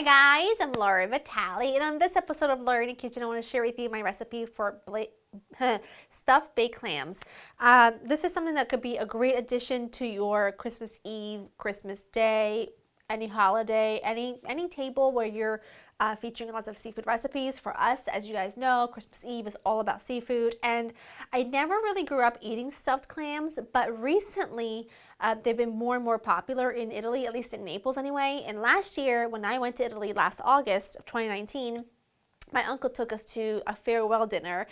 guys, I'm Laura Vitale, and on this episode of Laura in the Kitchen, I want to share with you my recipe for stuffed baked clams. This is something that could be a great addition to your Christmas Eve, Christmas Day, any holiday, any table where you're featuring lots of seafood recipes. For us, as you guys know, Christmas Eve is all about seafood, and I never really grew up eating stuffed clams, but recently they've been more and more popular in Italy, at least in Naples anyway. And last year, when I went to Italy last August of 2019, my uncle took us to a farewell dinner.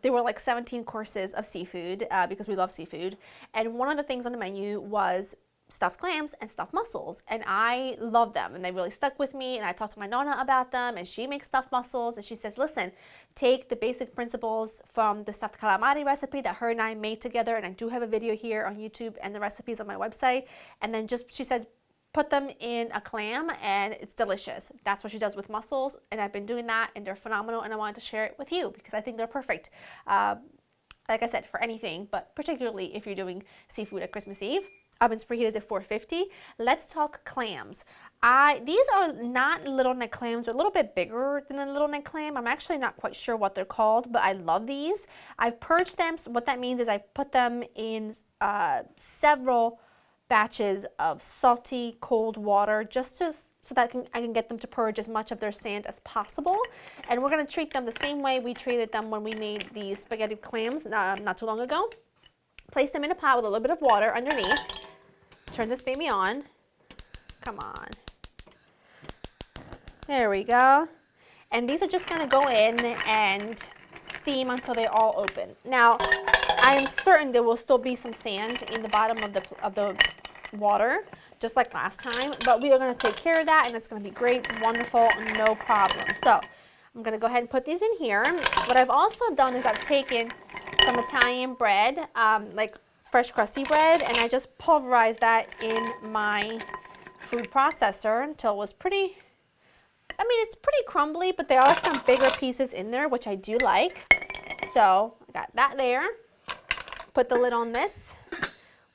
There were like 17 courses of seafood because we love seafood, and one of the things on the menu was stuffed clams and stuffed mussels, and I love them, and they really stuck with me. And I talked to my nonna about them, and she makes stuffed mussels, and she says, listen, take the basic principles from the stuffed calamari recipe that her and I made together, and I do have a video here on YouTube, and the recipes on my website, and then just, she said, put them in a clam, and it's delicious. That's what she does with mussels, and I've been doing that, and they're phenomenal, and I wanted to share it with you because I think they're perfect. Like I said, for anything, but particularly if you're doing seafood at Christmas Eve. Oven's preheated to 450. Let's talk clams. These are not little neck clams. They're a little bit bigger than a little neck clam. I'm actually not quite sure what they're called, but I love these. I've purged them. So what that means is I put them in several batches of salty, cold water just so that I can get them to purge as much of their sand as possible. And we're going to treat them the same way we treated them when we made the spaghetti clams not too long ago. Place them in a pot with a little bit of water underneath. Turn this baby on. Come on. There we go. And these are just going to go in and steam until they all open. Now, I am certain there will still be some sand in the bottom of the water, just like last time, but we are going to take care of that, and it's going to be great, wonderful, no problem. So I'm going to go ahead and put these in here. What I've also done is I've taken some Italian bread, like fresh crusty bread, and I just pulverized that in my food processor until it was pretty, it's pretty crumbly, but there are some bigger pieces in there, which I do like. So I got that there. Put the lid on this.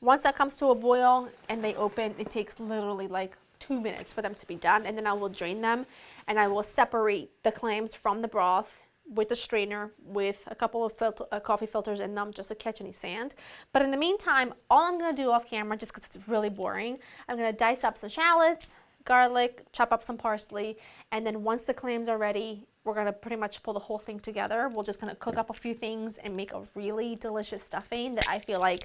Once that comes to a boil and they open, it takes literally like 2 minutes for them to be done, and then I will drain them, and I will separate the clams from the broth with a strainer with a couple of coffee filters in them just to catch any sand. But in the meantime, all I'm going to do off camera, just because it's really boring, I'm going to dice up some shallots, garlic, chop up some parsley, and then once the clams are ready, we're going to pretty much pull the whole thing together. We're just going to cook up a few things and make a really delicious stuffing that I feel like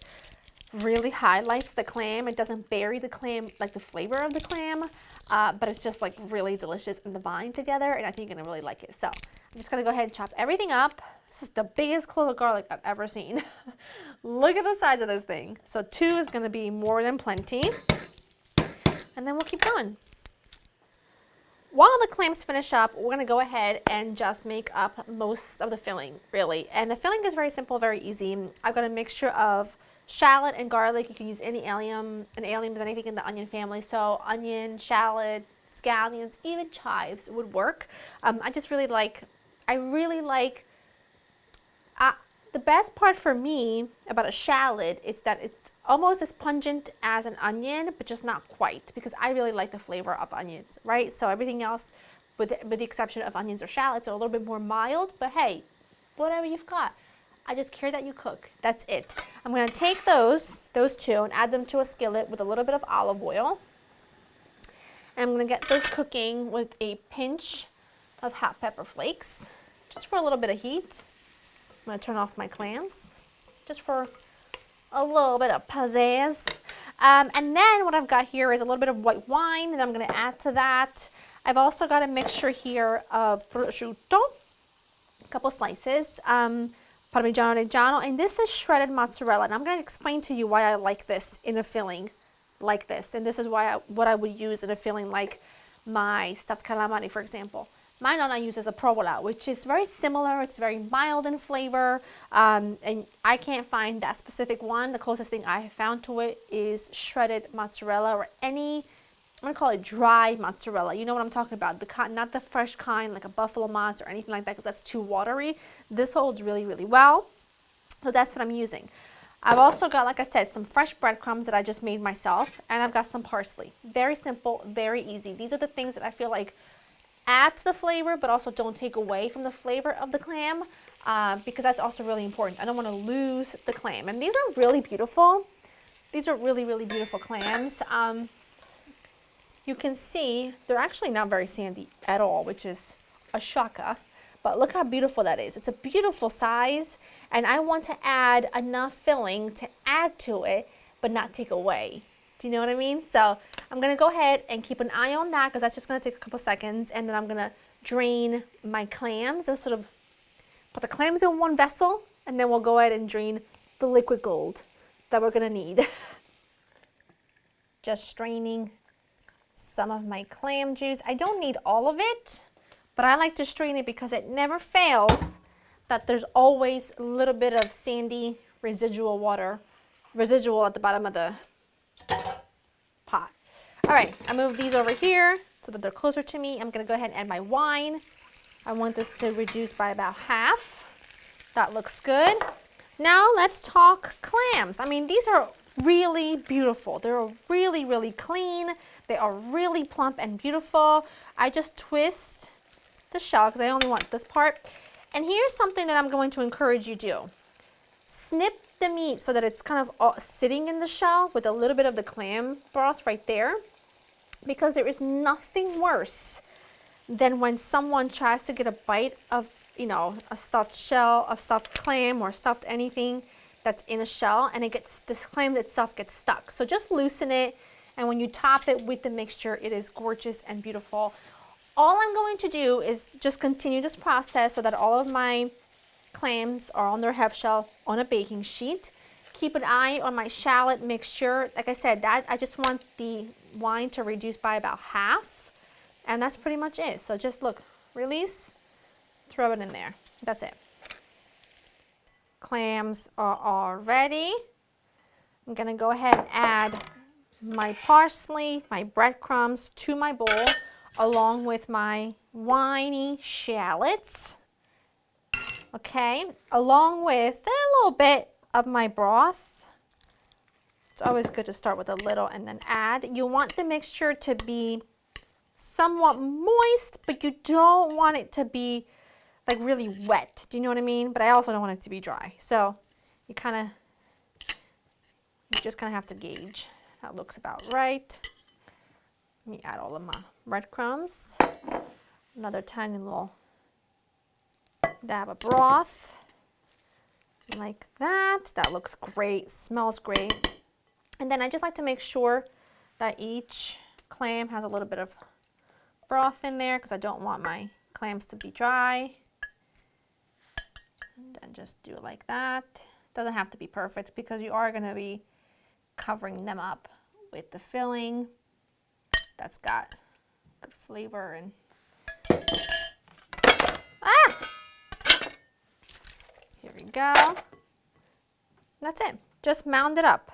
really highlights the clam. It doesn't bury the clam, like the flavor of the clam, but it's just like really delicious and divine together, and I think you're going to really like it. So I'm just going to go ahead and chop everything up. This is the biggest clove of garlic I've ever seen. Look at the size of this thing. So 2 is going to be more than plenty, and then we'll keep going. While the clams finish up, we're going to go ahead and just make up most of the filling, really. And the filling is very simple, very easy. I've got a mixture of shallot and garlic. You can use any allium, and allium is anything in the onion family. So onion, shallot, scallions, even chives would work. I really like, the best part for me about a shallot is that it's almost as pungent as an onion, but just not quite, because I really like the flavor of onions, right? So everything else, with the exception of onions or shallots, are a little bit more mild, but hey, whatever you've got. I just care that you cook. That's it. I'm going to take those 2 and add them to a skillet with a little bit of olive oil. And I'm going to get those cooking with a pinch of hot pepper flakes, just for a little bit of heat. I'm going to turn off my clams, just for a little bit of pizzazz. And then what I've got here is a little bit of white wine that I'm going to add to that. I've also got a mixture here of prosciutto, a couple slices, Parmigiano Reggiano, and this is shredded mozzarella. And I'm going to explain to you why I like this in a filling like this. And this is what I would use in a filling like my stuffed calamari, for example. My nonna uses a provola, which is very similar. It's very mild in flavor, and I can't find that specific one. The closest thing I have found to it is shredded mozzarella, or any, I'm going to call it dry mozzarella. You know what I'm talking about, not the fresh kind like a buffalo mozz or anything like that, because that's too watery. This holds really, really well, so that's what I'm using. I've also got, like I said, some fresh breadcrumbs that I just made myself, and I've got some parsley. Very simple, very easy. These are the things that I feel like add to the flavor, but also don't take away from the flavor of the clam, because that's also really important. I don't want to lose the clam. And these are really beautiful. These are really, really beautiful clams. You can see they're actually not very sandy at all, which is a shocker. But look how beautiful that is. It's a beautiful size, and I want to add enough filling to add to it, but not take away. Do you know what I mean? So I'm gonna go ahead and keep an eye on that, because that's just gonna take a couple seconds, and then I'm gonna drain my clams and sort of put the clams in one vessel, and then we'll go ahead and drain the liquid gold that we're gonna need. Just straining some of my clam juice. I don't need all of it, but I like to strain it because it never fails that there's always a little bit of sandy residual water, residual at the bottom of the pot. All right, I move these over here so that they're closer to me. I'm gonna go ahead and add my wine. I want this to reduce by about half. That looks good. Now let's talk clams. I mean, these are really beautiful. They're really, really clean. They are really plump and beautiful. I just twist the shell because I only want this part. And here's something that I'm going to encourage you to do. Snip the meat so that it's kind of sitting in the shell with a little bit of the clam broth right there, because there is nothing worse than when someone tries to get a bite of, you know, a stuffed shell, a stuffed clam, or stuffed anything that's in a shell, and this clam itself gets stuck. So just loosen it, and when you top it with the mixture, it is gorgeous and beautiful. All I'm going to do is just continue this process so that all of my clams are on their half shell on a baking sheet. Keep an eye on my shallot mixture. Like I said, that I just want the wine to reduce by about half, and that's pretty much it. So just look, release, throw it in there. That's it. Clams are all ready. I'm gonna go ahead and add my parsley, my breadcrumbs to my bowl, along with my winey shallots. Okay, along with a little bit of my broth. It's always good to start with a little and then add. You want the mixture to be somewhat moist, but you don't want it to be like really wet. Do you know what I mean? But I also don't want it to be dry. So you just kind of have to gauge. That looks about right. Let me add all of my breadcrumbs. Another tiny little dab of broth. Like that. That looks great. Smells great. And then I just like to make sure that each clam has a little bit of broth in there, because I don't want my clams to be dry. And then just do it like that. Doesn't have to be perfect, because you are going to be covering them up with the filling that's got good flavor. And here we go. That's it. Just mound it up.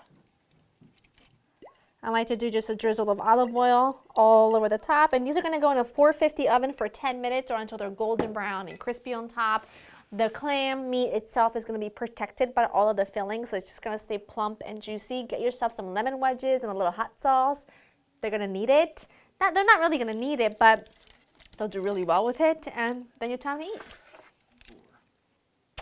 I like to do just a drizzle of olive oil all over the top, and these are going to go in a 450 oven for 10 minutes or until they're golden brown and crispy on top. The clam meat itself is going to be protected by all of the filling, so it's just going to stay plump and juicy. Get yourself some lemon wedges and a little hot sauce. They're going to need it. They're not really going to need it, but they'll do really well with it, and then your time to eat.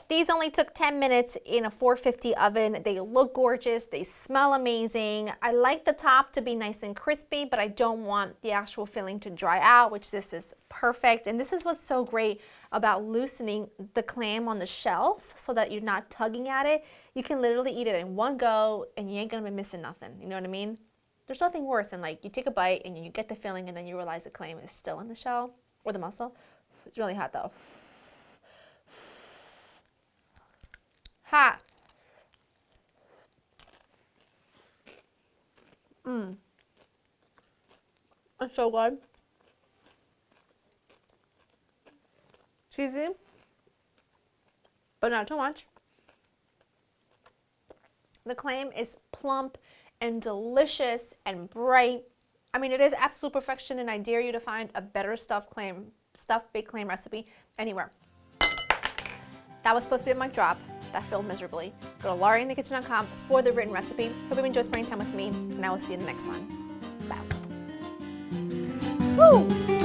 These only took 10 minutes in a 450 oven. They look gorgeous. They smell amazing. I like the top to be nice and crispy, but I don't want the actual filling to dry out, which this is perfect. And this is what's so great about loosening the clam on the shelf so that you're not tugging at it. You can literally eat it in one go, and you ain't gonna be missing nothing. You know what I mean? There's nothing worse than, like, you take a bite and you get the filling and then you realize the clam is still in the shell or the mussel. It's really hot though. Hot. It's so good. Cheesy, but not too much. The clam is plump and delicious and bright. I mean, it is absolute perfection, and I dare you to find a better stuffed baked clam recipe anywhere. That was supposed to be a mic drop. That failed miserably. Go to laurieinthekitchen.com for the written recipe. Hope you enjoyed spending time with me, and I will see you in the next one. Bye. Woo!